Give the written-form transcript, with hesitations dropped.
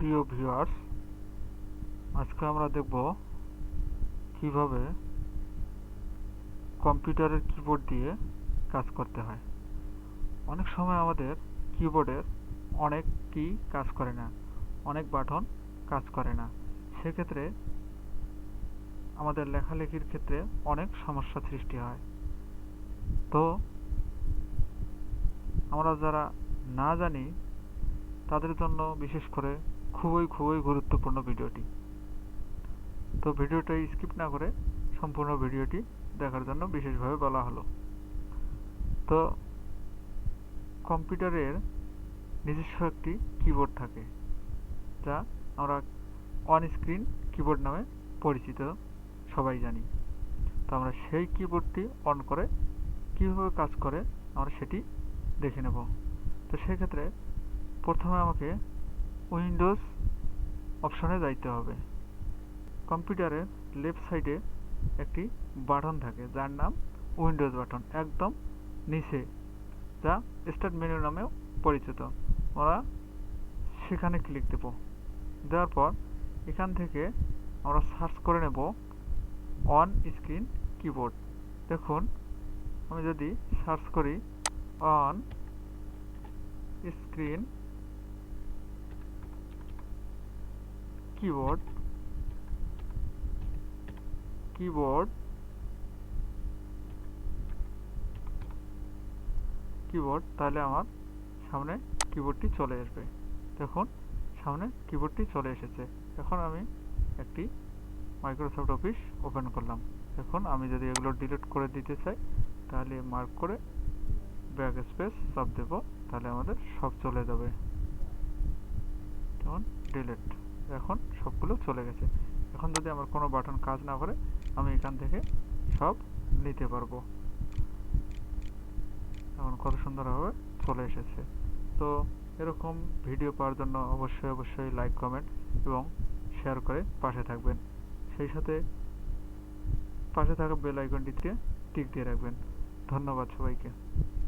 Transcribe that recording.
প্রিয় ভিউয়ার্স, আজকে আমরা দেখব কিভাবে কম্পিউটারের কিবোর্ড দিয়ে কাজ করতে হয়। অনেক সময় আমাদের কিবোর্ডের অনেক কি কাজ করে না, অনেক বাটন কাজ করে না। সেক্ষেত্রে আমাদের লেখালেখির ক্ষেত্রে অনেক সমস্যা সৃষ্টি হয়। তো আমরা যারা না জানি তাদের জন্য বিশেষ করে খুবই গুরুত্বপূর্ণ ভিডিওটি। তো ভিডিওটা স্কিপ না করে সম্পূর্ণ ভিডিওটি দেখার জন্য বিশেষভাবে বলা হলো। তো কম্পিউটারের নিজস্ব একটি কিবোর্ড থাকে, যা আমরা অন স্ক্রিন কিবোর্ড নামে পরিচিত, সবাই জানি। তো আমরা সেই কিবোর্ডটি অন করে কীভাবে কাজ করে আমরা সেটি দেখে নেব। তো সেক্ষেত্রে প্রথমে আমাকে উইন্ডোজ অপশনে যাইতে হবে। কম্পিউটারের লেফট সাইডে একটি বাটন থাকে যার নাম উইন্ডোজ বাটন, একদম নিচে, যা স্টার্ট মেনু নামেও পরিচিত। আমরা সেখানে ক্লিক দেব। দেওয়ার পর এখান থেকে আমরা সার্চ করে নেব অন স্ক্রিন কিবোর্ড। দেখুন, আমি যদি সার্চ করি on screen keyboard keyboard keyboard তাহলে আমার সামনে কিবোর্ডটি চলে আসবে। দেখুন, সামনে কিবোর্ডটি চলে এসেছে। এখন আমি একটি মাইক্রোসফট অফিস ওপেন করলাম। এখন আমি যদি এগুলো ডিলিট করে দিতে চাই তাহলে মার্ক করে ব্যাক স্পেস চাপ দেব, তাহলে আমাদের সব চলে যাবে। যেমন ডিলিট, এখন সবগুলো চলে গেছে। এখন যদি আমার কোনো বাটন কাজ না করে আমি এখান থেকে সব নিতে পারবো। এখন কত সুন্দরভাবে চলে এসেছে। তো এরকম ভিডিও পাওয়ার জন্য অবশ্যই লাইক, কমেন্ট এবং শেয়ার করে পাশে থাকবেন। সেই সাথে পাশে থাকা বেল আইকনটিতে টিক দিয়ে রাখবেন। ধন্যবাদ সবাইকে।